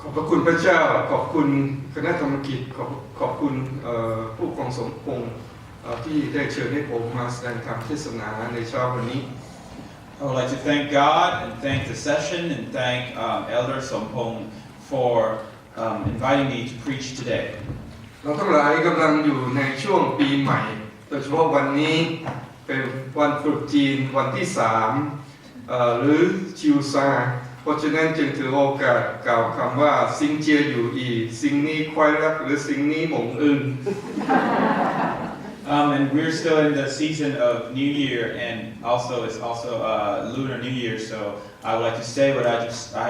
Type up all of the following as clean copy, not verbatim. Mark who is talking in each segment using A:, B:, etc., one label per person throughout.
A: ขอบพระคุณพระเจ้าขอบคุณคณะธรรมกิจขอบคุณผู้กองสมพงษ์ที่ได้เชิญให้ผมมาแสดงธรรมเทศนาในเช้าวันนี้
B: I would like to thank God and thank the session and thank Elder Sompong for inviting me to preach today.
A: เราทั้งหลายกำลังอยู่ในช่วงปีใหม่โดยเฉพาะวันนี้เป็นวันตรุษจีนวันที่3หรือชิวซาเพราะฉะนั้นจึงถือโอกาสกล่าวคำว่าซิงเจียอยู่อีสิ่งนี้ควายรักหรือสิ่งนี้หมงอึง
B: And we're still in the season of New Year, and it's also Lunar New Year. So I would like to say what I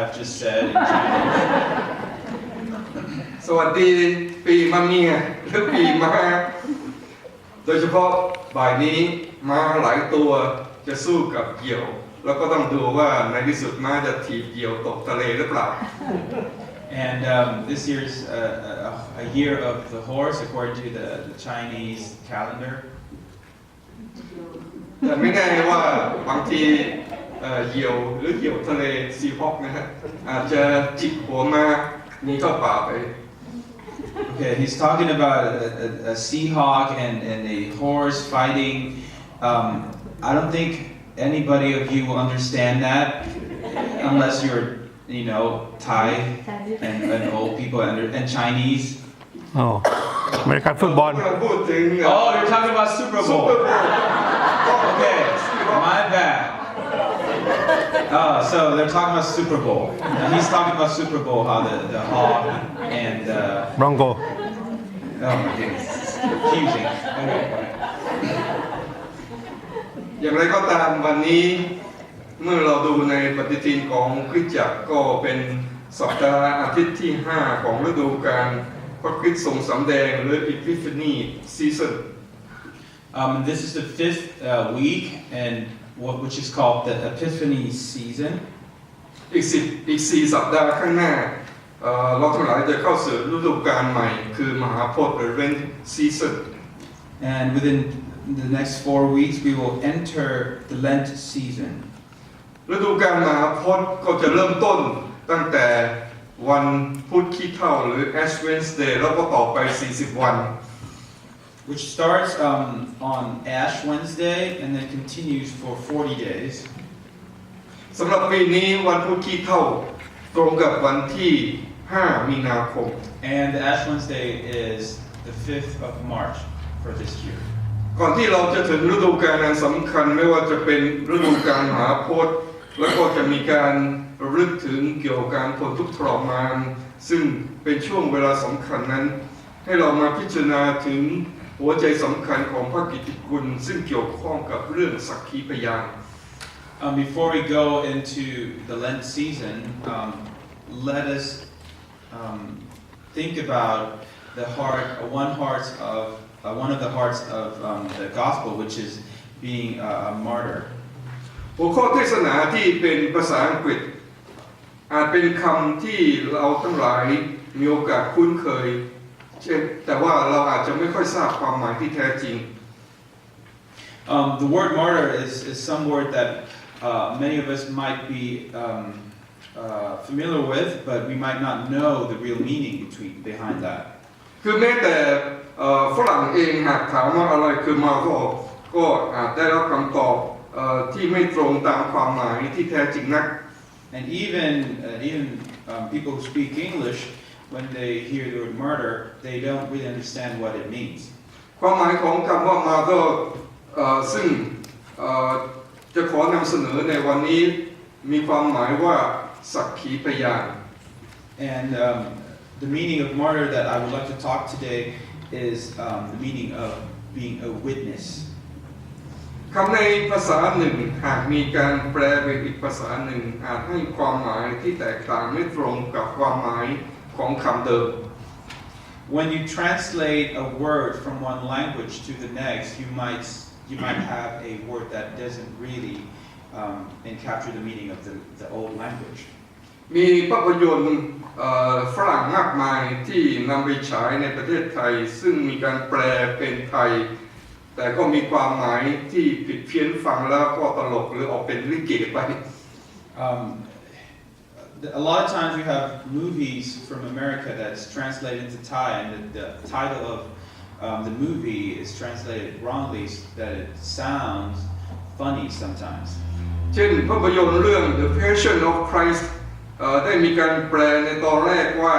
B: have just said in Chinese.
A: สวัสดีปีมะเมียหรือปีม้าโดยเฉพาะบ่ายนี้ม้าหลายตัวจะสู้กับเหยี่ยวแล้วก็ต้องดูว่าในที่สุดม้าจะถีบเหยี่ยวตกทะเลหรือเปล่า
B: And this year is a year of the horse according to the Chinese calendar.
A: แต่ไม่แน่ว่าบางทีเหยี่ยวหรือเหยี่ยวทะเลซีฮอคนะฮะอาจจะจิกหัวม้าหนีเข้าป่าไป
B: Okay, he's talking about a seahawk and a horse fighting. I don't think anybody of you will understand that unless you're, Thai and old people and Chinese.
C: อ๋ออเมริกันฟุตบอล
A: พูดถึง
B: Oh, you're talking about Super Bowl. Okay, my bad. So they're talking about Super Bowl. And he's talking about Super Bowl, how the hawk and
C: บรองโก
B: oh my goodness, confusing. Okay.
A: อย่างไรก็ตามวันนี้เมื่อเราดูในปฏิทินของคริสตจักรก็เป็นสัปดาห์อาทิตย์ที่5ของฤดูกาลพระคริสต์ทรงสำแดงหรือ Epiphany Season.
B: This is the 5th week, and which is called the Epiphany season.
A: อีก4สัปดาห์ข้างหน้าเราทั้งหลายจะเข้าสู่ฤดูกาลใหม่คือมหาพจน์ Lent Season.
B: And within the next 4 weeks, we will enter the Lent season.
A: ฤดูกาลมหาพจน์ก็จะเริ่มต้นตั้งแต่วันพุธขี้เถ้าหรือ Ash Wednesday แล้วก็ต่อไป40วัน
B: Which starts on Ash Wednesday and then continues for 40 days.
A: สำหรับปีนี้วันพุธขี้เถ้าตรงกับวันที่5มีนาคม
B: And the Ash Wednesday is the 5th of March for this year.
A: ก่อนที่เราจะถึงฤดูกาลอันสำคัญไม่ว่าจะเป็นฤดูกาลมหาพจน์แล้วก็จะมีการระลึกถึงเกี่ยวกับการทนทุกข์ทรมานซึ่งเป็นช่วงเวลาสำคัญนั้นให้เรามาพิจารณาถึงหัวใจสำคัญของพระกิตติคุณซึ่งเกี่ยวข้องกับเรื่องสักขีพยาน
B: Before we go into the Lent season, let us think about one of the hearts of the gospel, which is being a martyr.
A: หัวข้อเทศนาที่เป็นภาษาอังกฤษอาจเป็นคำที่เราทั้งหลายมีโอกาสคุ้นเคยแต่ว่าเราอาจจะไม่ค่อยทราบความหมายที่แท้จริง
B: The word martyr is some word that many of us might be familiar with, but we might not know the real meaning behind that.
A: คือแม้แต่ฝรั่งเองหากถามว่าอะไรคือมาก็อาจได้รับคำตอบที่ไม่ตรงตามความหมายที่แท้จริงนัก
B: And even people who speak English, when they hear the word martyr, they don't really understand what it means.
A: ความหมายของคำว่ามาก็ซึ่งจะขอนำเสนอในวันนี้มีความหมายว่าสักขีพยาน
B: And the meaning of martyr that I would like to talk today is the meaning of being a witness.
A: คำในภาษาหนึ่งหากมีการแปลเป็นอีกภาษาหนึ่งอาจให้ความหมายที่แตกต่างไม่ตรงกับความหมายของคำเดิม
B: When you translate a word from one language to the next, you might have a word that doesn't really capture the meaning of the old language.
A: มีภาพยนตร์ฝรั่งมากมายที่นำไปฉายในประเทศไทยซึ่งมีการแปลเป็นไทยแต่ก็มีความหมายที่ผิดเพี้ยนฟังแล้วก็ตลกหรือออกเป็นลิเกไป
B: Um, a lot of times we have movies from America that's translated into Thai, and the title of the movie is translated wrongly, that it sounds funny sometimes.
A: เช่นภาพยนตร์เรื่อง The Passion of Christ ได้มีการแปลในตอนแรกว่า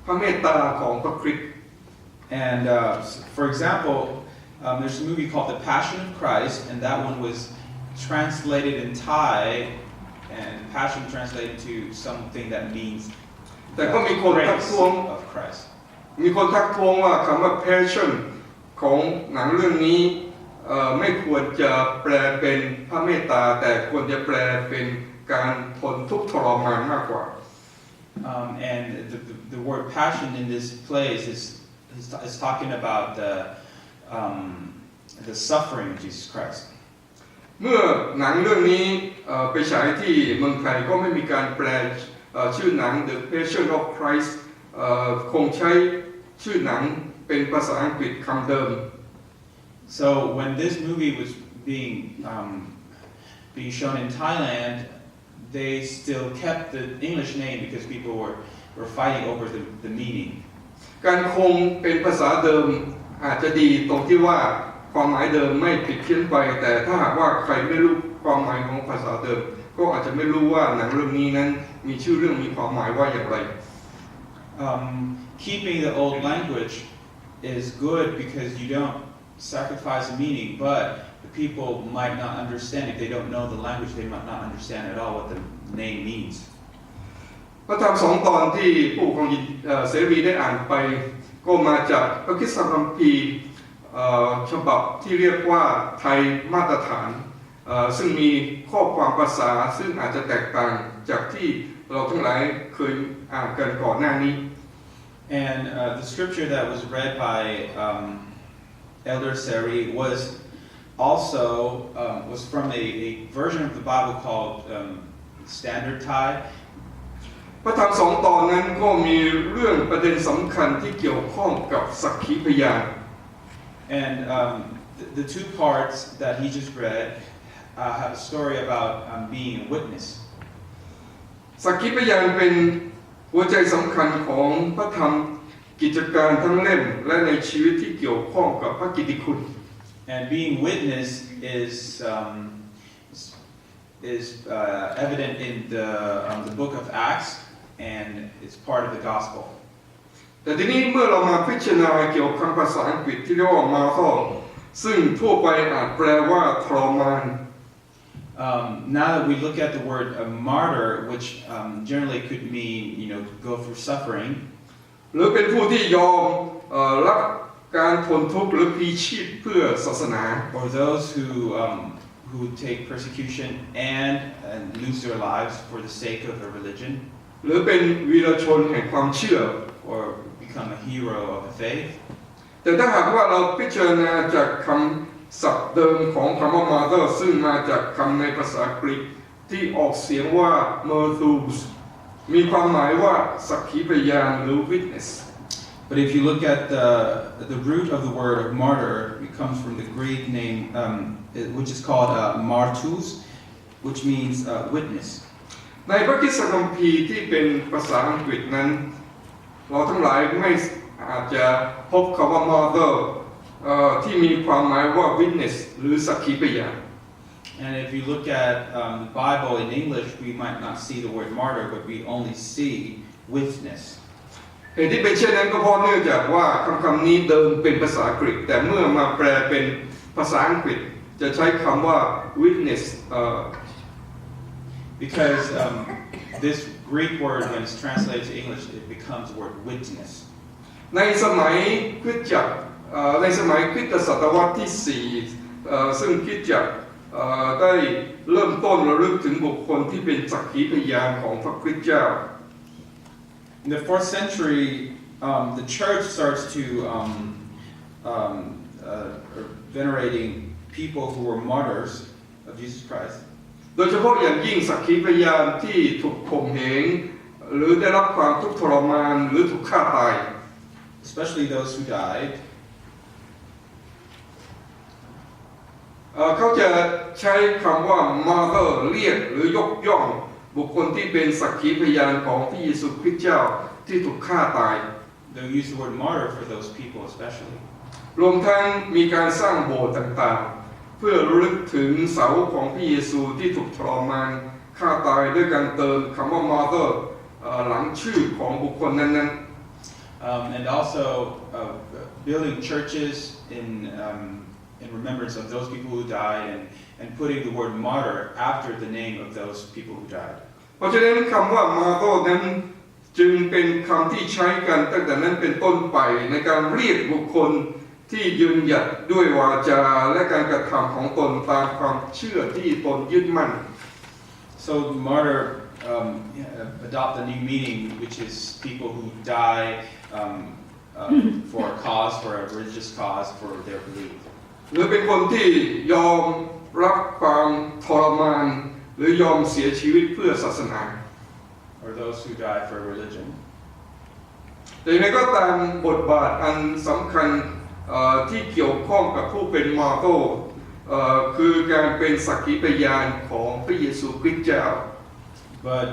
A: พระเมตตาของพระคริสต์
B: And for example, there's a movie called The Passion of Christ, and that one was translated in Thai, and Passion translated to something that means
A: แต่ก็มีคนทัก
B: grace
A: ท้วง
B: of Christ.
A: มีคนทักท้วงว่าคำว่า passion ของหนังเรื่องนี้ไม่ควรจะแปลเป็นพระเมตตาแต่ควรจะแปลเป็นการทนทุกข์ทรมานมากกว่า
B: And the word passion in this place is talking about the suffering of Jesus Christ.
A: เมื่อหนังเรื่องนี้ไปฉายที่เมืองไทยก็ไม่มีการแปลชื่อหนัง The Passion of Christ คงใช้ชื่อหนังเป็นภาษาอังกฤษคำเดิม
B: So when this movie was being shown in Thailand, they still kept the English name because people were fighting over the meaning.
A: การคงเป็นภาษาเดิมอาจจะดีตรงที่ว่าความหมายเดิมไม่ผิดเพี้ยนไปแต่ถ้าหากว่าใครไม่รู้ความหมายของภาษาเดิมก็อาจจะไม่รู้ว่าหนังเรื่องนี้นั้นมีชื่อเรื่องมีความหมายว่าอย่างไร
B: Keeping the old language is good because you don't sacrifice the meaning, but the people might not understand. If they don't know the language, they might not understand at all what the name means.
A: พระธรรม2 ตอนที่ผู้ปกครองเสรีได้อ่านไปก็มาจากพระคริสตคัมภีร์ฉบับที่เรียกว่าไทยมาตรฐานซึ่งมีข้อความภาษาซึ่งอาจจะแตกต่างจากที่เราทั้งหลายเคยอ่านกันก่อนหน้านี้
B: And the scripture that was read by Elder Seri was also was from a version of the Bible called Standard Thai.
A: พระธรรม2 ตอนนั้นก็มีเรื่องประเด็นสำคัญที่เกี่ยวข้องกับสักขีพยาน
B: And the two parts that he just read have a story about being a witness.
A: สักขีพยานเป็นหัวใจสำคัญของพระธรรมกิจการทั้งเล่มและในชีวิตที่เกี่ยวข้องกับพระกิตติคุณ
B: And being witness is evident in the book of Acts, and it's part of the gospel.
A: แต่ทีนี้เมื่อเรามาพิจารณาเกี่ยวกับภาษาอังกฤษที่เรียกว่ามาร์ทอซึ่งทั่วไปอาจแปลว่าทรมาน
B: Now that we look at the word martyr, which generally could mean, go through suffering,
A: หรือเป็นผู้ที่ยอมรับการทนทุกข์หรือพลีชีพเพื่อศาสนา
B: or those who take persecution and lose their lives for the sake of their religion,
A: หรือเป็นวีรชนแห่งความเชื่อ
B: or become a hero of the faith.
A: แต่ถ้าหากว่าเราพิจารณาจากคำศัพท์เดิมของคำว่า martyr ซึ่งมาจากคำในภาษากรีกที่ออกเสียงว่า marthus มีความหมายว่าสักขีพยานหรือ witness.
B: But if you look at the root of the word of martyr, it comes from the Greek name, which is called martus, which means witness.
A: ในพระคริสตคัมภีร์ที่เป็นภาษาอังกฤษนั้นเราทั้งหลายไม่อาจจะพบคำว่า martyr ที่มีความหมายว่า witness หรือสักขีพยาน
B: And if you look at the Bible in English, we might not see the word martyr, but we only see witness.
A: เหตุที่เป็นเช่นนั้นก็เพราะเนื่องจากว่าคำนี้เดิมเป็นภาษากรีกแต่เมื่อมาแปลเป็นภาษาอังกฤษจะใช้คำว่า witness
B: because this Greek word, when it's translated to English, it becomes the word witness.
A: ในสมัยคริสตจักรในสมัยคริสตศตวรรษที่4ซึ่งคริสตจักรได้เริ่มต้นระลึกถึงบุคคลที่เป็นสักขีพยานของพระคริสต์เจ้า
B: In the 4th century, the church starts to venerating people who were martyrs of Jesus Christ.
A: โดยเฉพาะอย่างยิ่งสักขีพยานที่ถูกข่มเหงหรือได้รับความทุกข์ทรมานหรือถูกฆ่าตาย
B: Especially those who died.
A: เขาจะใช้คำว่า martyr เรียกหรือยกย่อง บุคคลที่เป็นสักขีพยานของพระเยซูคริสต์เจ้าที่ถูกฆ่าตาย
B: They'll use the word martyr for those people especially.
A: รวมทั้งมีการสร้างโบสถ์ต่างๆ เพื่อระลึกถึงสาวกของพระเยซูที่ถูกทรมานฆ่าตายด้วยการเติมคำว่า martyr หลังชื่อของบุคคลนั้นๆ
B: And also building churches in remembrance of those people who died and putting the word martyr after the name of those people who died.
A: เพราะฉะนั้นคำว่า martyr นั้นจึงเป็นคำที่ใช้กันตั้งแต่นั้นเป็นต้นไปในการเรียกบุคคลที่ยืนหยัดด้วยวาจาและการกระทำของตนตามความเชื่อที่ตนยึดมั่น
B: So martyr adopt a new meaning, which is people who die for a cause, for a religious cause, for their belief.
A: หรือเป็นคนที่ยอมรับความทรมานหรือยอมเสียชีวิตเพื่อศาสนา
B: Or those who die for religion.
A: แต่อย่างไรก็ตามบทบาทอันสำคัญที่เกี่ยวข้องกับผู้เป็นมาโตคือการเป็นสักขีพยานของพระเยซูคริสต์เจ้า
B: But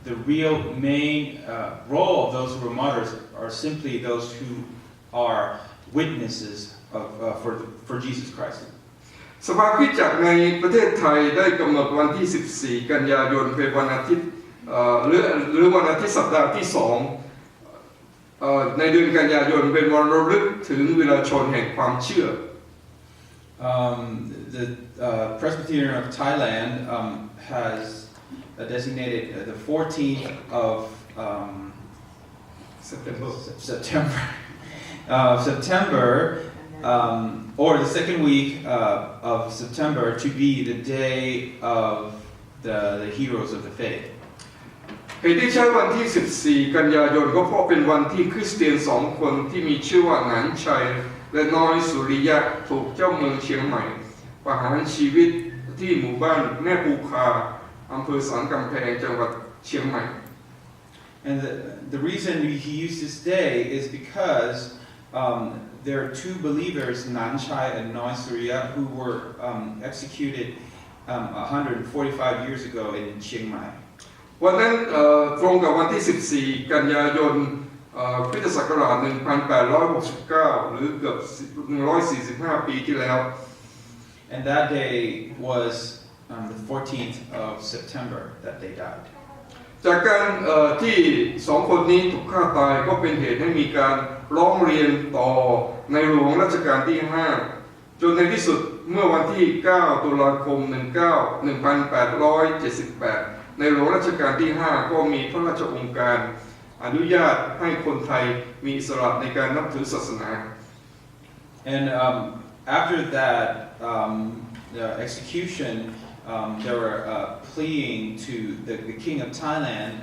B: the real main role of those who are martyrs are simply those who are witnesses for Jesus Christ.
A: สภาคริสตจักรในประเทศไทยได้กำหนดวันที่ 14 กันยายนเป็นวันอาทิตย์หรือวันอาทิตย์สัปดาห์ที่ 2ในเดือนกันยายนเป็นวันระลึกถึงวีรชนแห่งความเชื่อ
B: The Presbyterian of Thailand has designated the 14th of September, or the second week of September, to be the day of the heroes of the faith.
A: เหตุที่ใช้วันที่ 14 กันยายนก็เพราะเป็นวันที่คริสเตียน2 คนที่มีชื่อว่าหนานชัยและน้อยสุริยะถูกเจ้าเมืองเชียงใหม่ประหารชีวิตที่หมู่บ้านแม่ปูคาอำเภอสันกำแพงจังหวัดเชียงใหม่
B: And the reason he used this day is because there are two believers, Nan Chai and Noi Surya, who were executed 145 years ago in Chiang Mai.
A: วันนั้นตรงกับวันที่ 14 กันยายนพุทธศักราช 1869 หรือเกือบ 145 ปีที่แล้ว
B: And that day was the 14th of September that they died.
A: จากการที่2 คนนี้ถูกฆ่าตายก็เป็นเหตุให้มีการร้องเรียนต่อในหลวงรัชกาลที่ 5 จนในที่สุดเมื่อวันที่ 9 ตุลาคม 1878 ในหลวงรัชกาลที่ 5 ก็มีพระราชโองการอนุญาตให้คนไทยมีอิสระในการนับถือศาสนา
B: And after that the execution, they were pleading to the king of Thailand,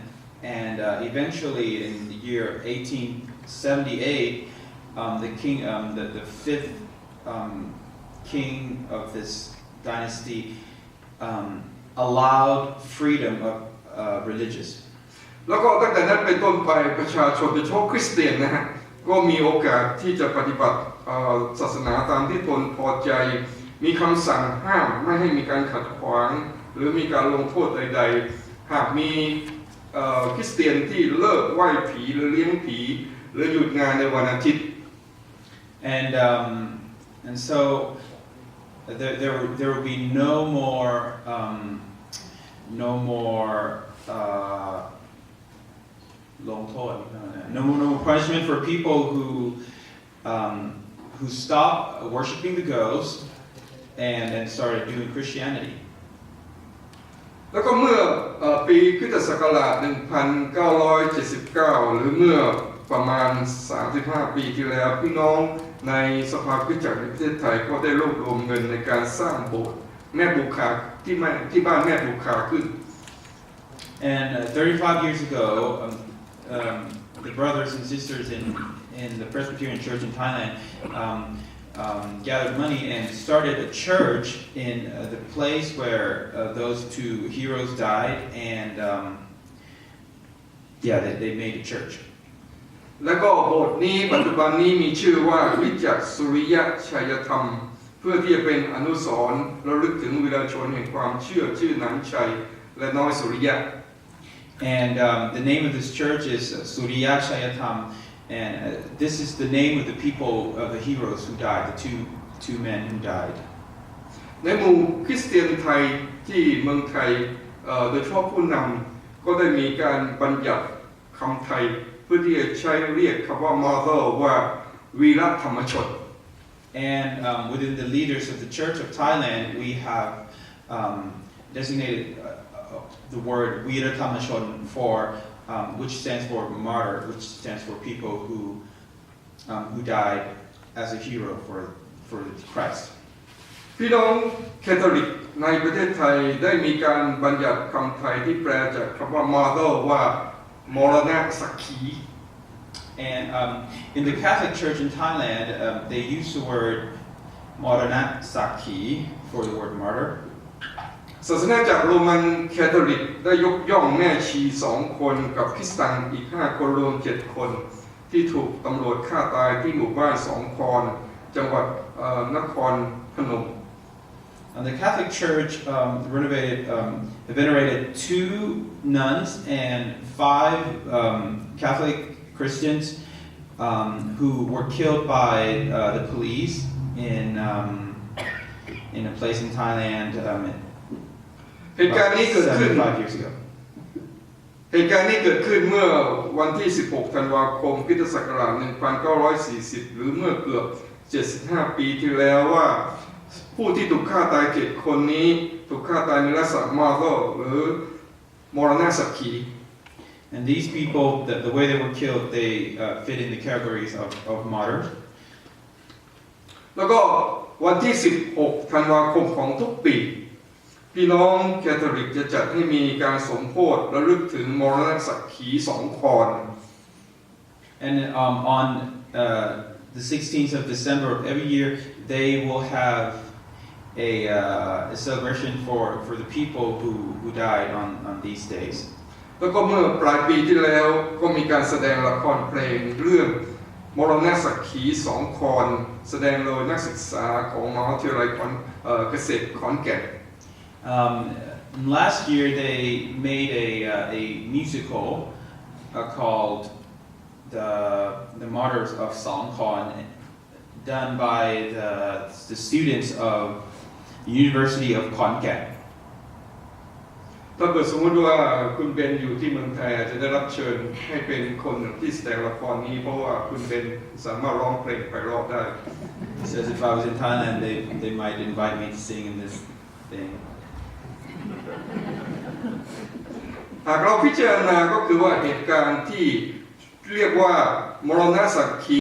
B: and eventually in the year 1878, the king, the fifth king of this dynasty, allowed freedom of religious.
A: แล้วก็ตั้งแต่นั้นเป็นต้นไปประชาชนโดยเฉพาะคริสเตียนนะฮะก็มีโอกาสที่จะปฏิบัติศาสนาตามที่ตนพอใจมีคำสั่งห้ามไม่ให้มีการขัดขวางหรือมีการลงโทษใดๆหากมีคริสเตียนที่เลิกไหว้ผีหรือเลี้ยงผีหรือหยุดงานในวันอาทิตย์
B: And so there will be no more punishment for people who stopped worshiping the ghost and started doing Christianity.
A: แล้วก็เมื่อปีคริสตศักราช 1979 หรือเมื่อประมาณ 35 ปีที่แล้วพี่น้องในสภาคริสตจักรในประเทศไทยก็ได้รวบรวมเงินในการสร้างโบสถ์แม่บุคาที่บ้านแม่บุคาขึ้น
B: And 35 years ago, the brothers and sisters in the Presbyterian Church in Thailand gathered money and started a church in the place where those two heroes died, and they made a church.
A: แล้วก็โบสถ์นี้ปัจจุบันนี้มีชื่อว่าวิจักรสุริยะชัยธรรม เพื่อที่จะเป็นอนุสรณ์ระลึกถึงวีรชนแห่งความเชื่อชื่อหนังชัยและน้อยสุริยะ
B: And the name of this church is Surya Shayatam, and this is the name of the people of the heroes who died, the two men who died.
A: ในหมู่คริสเตียนไทยที่เมืองไทยโดยเฉพาะผู้นำก็ได้มีการบัญญัติคำไทยเพื่อที่จะใช้เรียกคำว่า mother ว่าวีรธรรมชน
B: And within the leaders of the Church of Thailand, we have designated the word Veeratamachon for, which stands for martyr, which stands for people who died as a hero for Christ.
A: พี่น้องแคทอลิกในประเทศไทยได้มีการบัญญัติคำไทยที่แปลจากคำว่า mother ว่ามรณะสักขี
B: And in the Catholic Church in Thailand, they use the word Marana Sakhi for the word martyr.
A: ศาสนาจักรโรมันแคทอลิกได้ยกย่องแม่ชี2 คนกับคริสเตียนอีก5 คนรวม7 คนที่ถูกตำรวจฆ่าตายที่หมู่บ้านสองคอนจังหวัดนครพนม
B: And the Catholic Church venerated 2 nuns and 5 Catholic Christians who were killed by the police in a place in Thailand
A: เหตุการณ์นี้เกิดขึ้น
B: 75 years ago.
A: เหตุการณ์นี้เกิดขึ้นเมื่อวันที่ 16 ธันวาคม คริสตศักราช 1940 หรือเมื่อเกือบ 75 ปีที่แล้วว่าผู้ที่ถูกฆ่าตาย7 คนนี้ถูกฆ่าตายในลักษณะมาโรหรือมรณะสักขี
B: And these people, the way they were killed, they fit in the categories of martyrs.
A: แล้วก็วันที่ 16 ธันวาคมของทุกปีพี่น้องแคทอลิกจะจัดให้มีการสมโภชระลึกถึงมรณะสักขี2 คอน
B: And on the 16th of December of every year, they will have a celebration for the people who died on these days.
A: แล้วก็เมื่อปลายปีที่แล้วก็มีการแสดงละครเพลงเรื่องมรณะสักขี2 คอนแสดงโดยนักศึกษาของมหาวิทยาลัยเกษตรขอนแก่น
B: Last year, they made a musical called the Martyrs of Songkhon, done by the students of the University of Khon Kaen.
A: ถ้าเกิดสมมติว่าคุณเบนอยู่ที่เมืองไทยอาจจะได้รับเชิญให้เป็นคนที่แสดงละครนี้เพราะว่าคุณเบนสามารถร้องเพลงไปรอบได้
B: He says if I was in Thailand, they might invite me to sing in this thing.
A: หากเราพิจารณาก็คือว่าเหตุการณ์ที่เรียกว่ามรณะสักขี